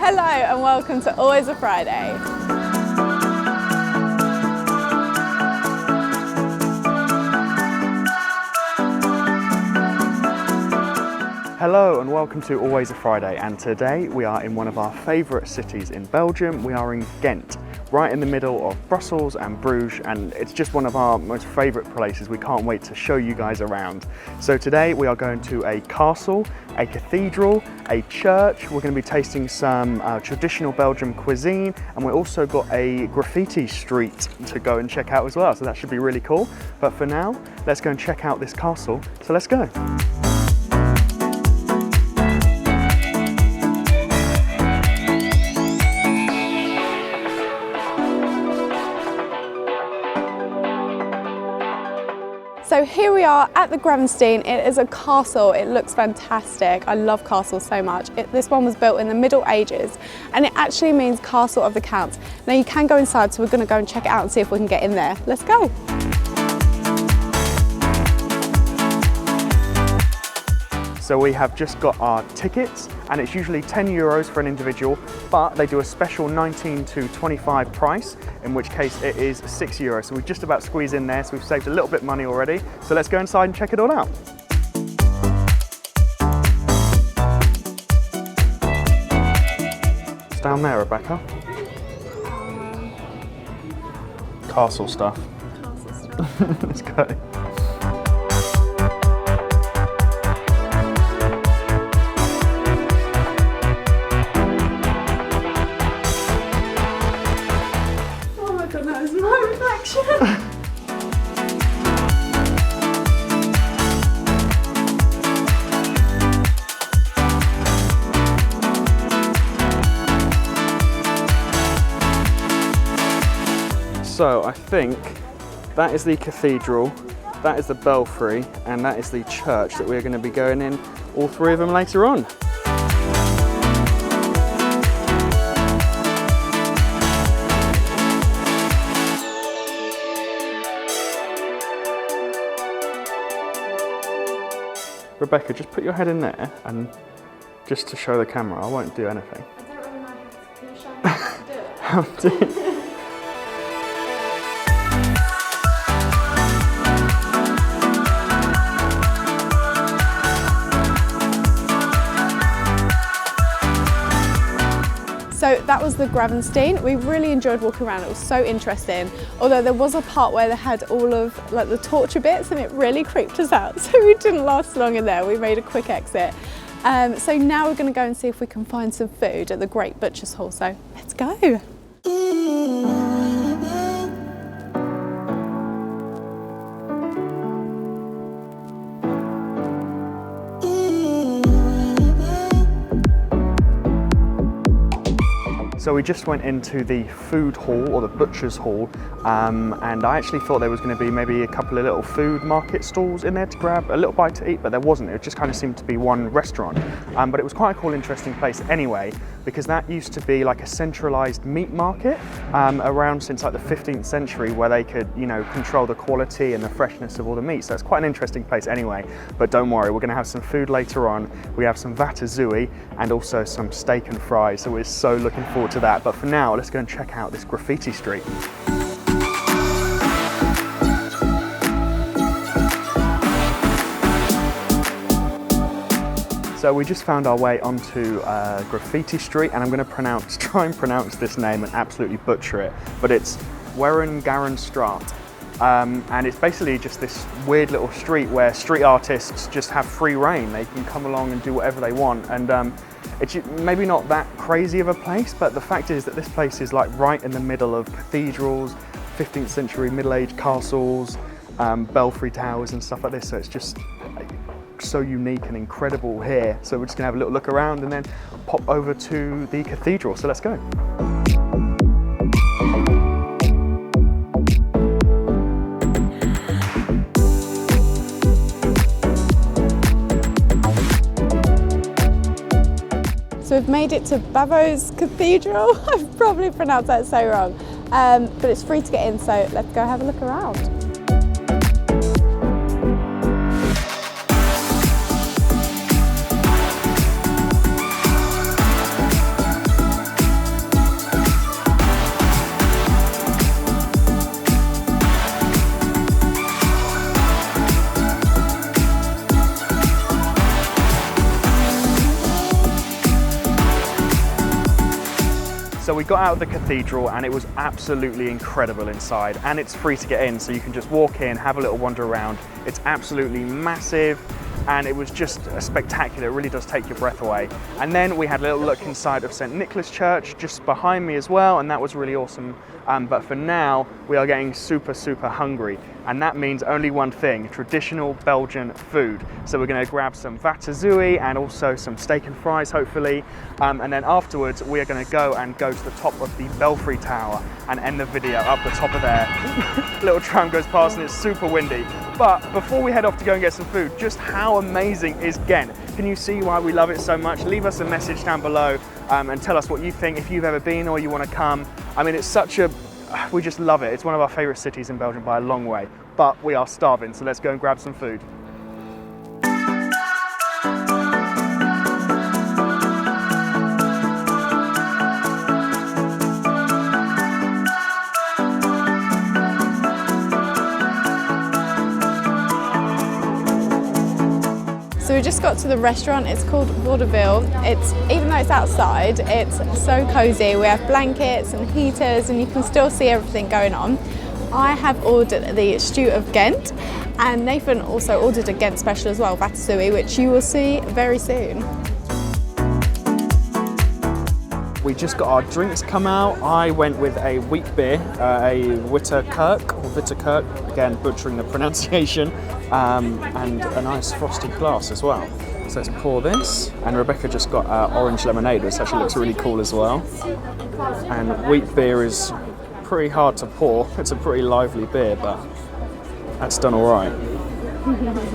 Hello and welcome to Always a Friday. Hello and welcome to Always a Friday, and today we are in one of our favourite cities in Belgium. We are in Ghent, right in the middle of Brussels and Bruges, and it's just one of our most favourite places. We can't wait to show you guys around. So today we are going to a castle, a cathedral, a church. We're going to be tasting some traditional Belgian cuisine, and we've also got a graffiti street to go and check out as well, so that should be really cool. But for now, let's go and check out this castle, so let's go. So here we are at the Gravensteen. It is a castle. It looks fantastic. I love castles so much. This one was built in the Middle Ages, and it actually means Castle of the Counts. Now you can go inside, so we're going to go and check it out and see if we can get in there. Let's go. So we have just got our tickets, and it's usually €10 for an individual, but they do a special 19 to 25 price, in which case it is €6. So we've just about squeezed in there, so we've saved a little bit of money already. So let's go inside and check it all out. It's down there, Rebecca. Castle stuff. Let's go. So I think that is the cathedral, that is the belfry, and that is the church that we're going to be going in, all three of them later on. Rebecca, just put your head in there, and just to show the camera, I won't do anything. I don't really know how to do it. How to? So that was the Gravensteen. We really enjoyed walking around. It was so interesting. Although there was a part where they had all of like the torture bits, and it really creeped us out. So we didn't last long in there. We made a quick exit. So now we're going to go and see if we can find some food at the Great Butcher's Hall. So let's go. So we just went into the food hall, or the butcher's hall, and I actually thought there was going to be maybe a couple of little food market stalls in there to grab a little bite to eat, but there wasn't. It just kind of seemed to be one restaurant. But it was quite a cool, interesting place anyway, because that used to be like a centralised meat market around since like the 15th century, where they could, you know, control the quality and the freshness of all the meat. So it's quite an interesting place anyway. But don't worry, we're going to have some food later on. We have some Waterzooi and also some steak and fries. So we're so looking forward to that. But for now, let's go and check out this graffiti street. So we just found our way onto Graffiti Street, and I'm going to try and pronounce this name and absolutely butcher it, but it's Werregarenstraat. And it's basically just this weird little street where street artists just have free reign. They can come along and do whatever they want, and it's maybe not that crazy of a place, but the fact is that this place is like right in the middle of cathedrals, 15th century middle-aged castles, Belfry Towers and stuff like this, so it's just so unique and incredible here. So we're just gonna have a little look around and then pop over to the cathedral, so let's go. So we've made it to Bavo's Cathedral. I've probably pronounced that so wrong, but it's free to get in, so let's go have a look around. So we got out of the cathedral and it was absolutely incredible inside, and it's free to get in, so you can just walk in, have a little wander around. It's absolutely massive and it was just spectacular. It really does take your breath away. And then we had a little look inside of St. Nicholas Church just behind me as well, and that was really awesome. But for now, we are getting super hungry, and that means only one thing: traditional Belgian food. So we're going to grab some Waterzooi and also some steak and fries, hopefully. And then afterwards, we are going to go to the top of the Belfry Tower and end the video up the top of there. Little tram goes past and it's super windy. But before we head off to go and get some food, just how amazing is Ghent? Can you see why we love it so much? Leave us a message down below and tell us what you think, if you've ever been or you want to come. I mean, we just love it. It's one of our favourite cities in Belgium by a long way. But we are starving, so let's go and grab some food. So we just got to the restaurant. It's called Waterzooi. Even though it's outside, it's so cozy. We have blankets and heaters, and you can still see everything going on. I have ordered the stew of Ghent, and Nathan also ordered a Ghent special as well, Waterzooi, which you will see very soon. We just got our drinks come out. I went with a wheat beer, a Witterkirk, again butchering the pronunciation, and a nice frosted glass as well. So let's pour this. And Rebecca just got orange lemonade, which actually looks really cool as well. And wheat beer is pretty hard to pour. It's a pretty lively beer, but that's done all right.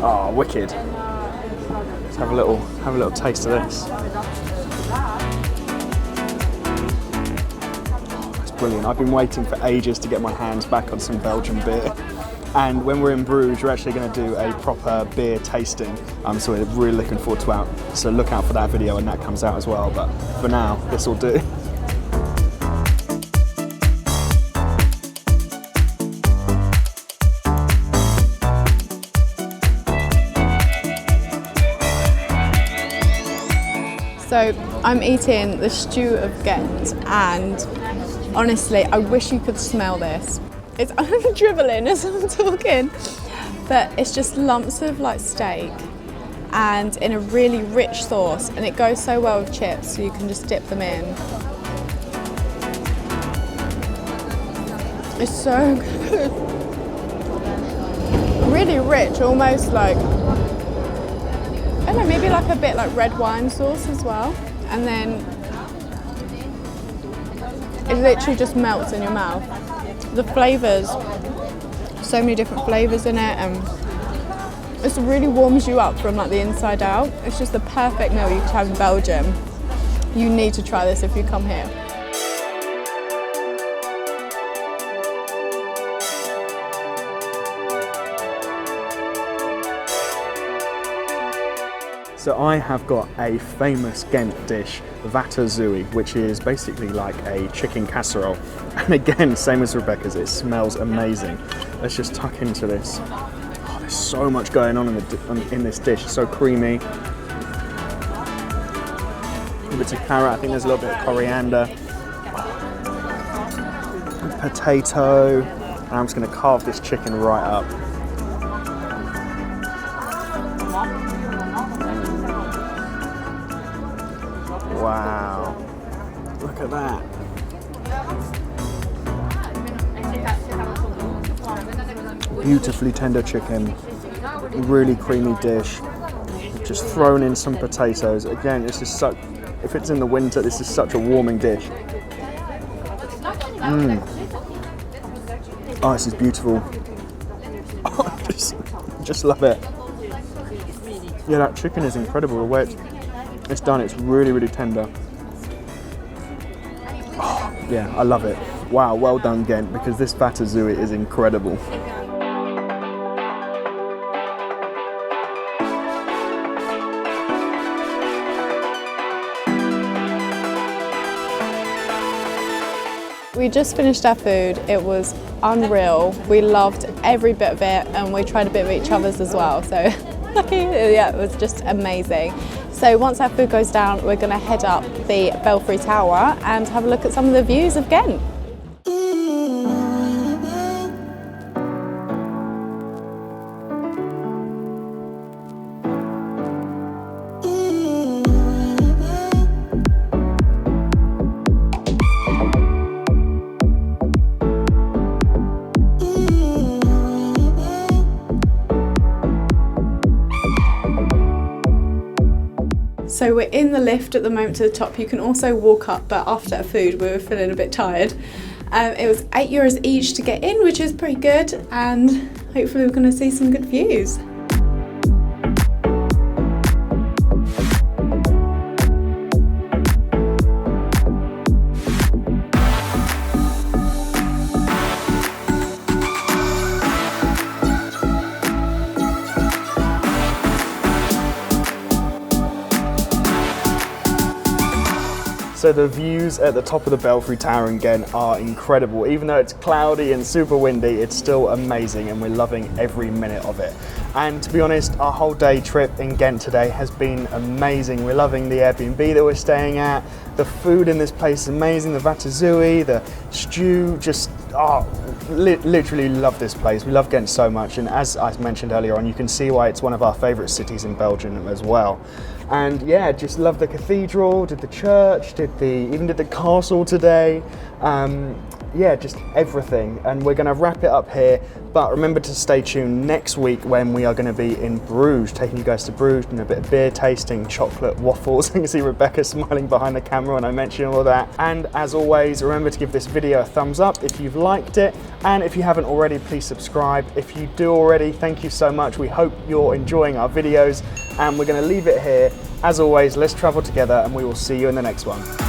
Oh, wicked. Let's have a little taste of this. Brilliant. I've been waiting for ages to get my hands back on some Belgian beer. And when we're in Bruges, we're actually going to do a proper beer tasting. So we're really looking forward to that. So look out for that video when that comes out as well. But for now, this will do. So I'm eating the stew of Ghent, and honestly, I wish you could smell this. I'm dribbling as I'm talking, but it's just lumps of like steak and in a really rich sauce, and it goes so well with chips, so you can just dip them in. It's so good. Really rich, almost like, I don't know, maybe like a bit like red wine sauce as well. And then it literally just melts in your mouth. The flavours, so many different flavours in it, and it really warms you up from like the inside out. It's just the perfect meal you could have in Belgium. You need to try this if you come here. So I have got a famous Ghent dish, Waterzooi, which is basically like a chicken casserole. And again, same as Rebecca's, it smells amazing. Let's just tuck into this. Oh, there's so much going on in this dish. It's so creamy. A bit of carrot, I think there's a little bit of coriander. Potato. And I'm just going to carve this chicken right up. Wow, look at that. Beautifully tender chicken, really creamy dish, just thrown in some potatoes. Again, this is such, if it's in the winter, this is such a warming dish. Oh, this is beautiful. Oh, just love it. Yeah, that chicken is incredible. The way it's done, it's really, really tender. Oh, yeah, I love it. Wow, well done, Ghent, because this Waterzooi is incredible. We just finished our food. It was unreal. We loved every bit of it, and we tried a bit of each other's as well. So yeah, it was just amazing. So once our food goes down, we're going to head up the Belfry Tower and have a look at some of the views of Ghent. So we're in the lift at the moment to the top. You can also walk up, but after that food we were feeling a bit tired. It was €8 each to get in, which is pretty good, and hopefully we're going to see some good views. So the views at the top of the Belfry Tower in Ghent are incredible. Even though it's cloudy and super windy, it's still amazing and we're loving every minute of it. And to be honest, our whole day trip in Ghent today has been amazing. We're loving the Airbnb that we're staying at. The food in this place is amazing. The Waterzooi, the stew, just literally love this place. We love Ghent so much, and as I mentioned earlier on, you can see why it's one of our favourite cities in Belgium as well. And yeah, just love the cathedral, did the church, even did the castle today. Yeah, just everything. And we're going to wrap it up here, but remember to stay tuned next week when we are going to be in Bruges, taking you guys to Bruges and a bit of beer tasting, chocolate waffles. You can see Rebecca smiling behind the camera when I mention all of that. And as always, remember to give this video a thumbs up if you've liked it, and if you haven't already, please subscribe. If you do already, thank you so much. We hope you're enjoying our videos, and we're going to leave it here. As always, let's travel together, and we will see you in the next one.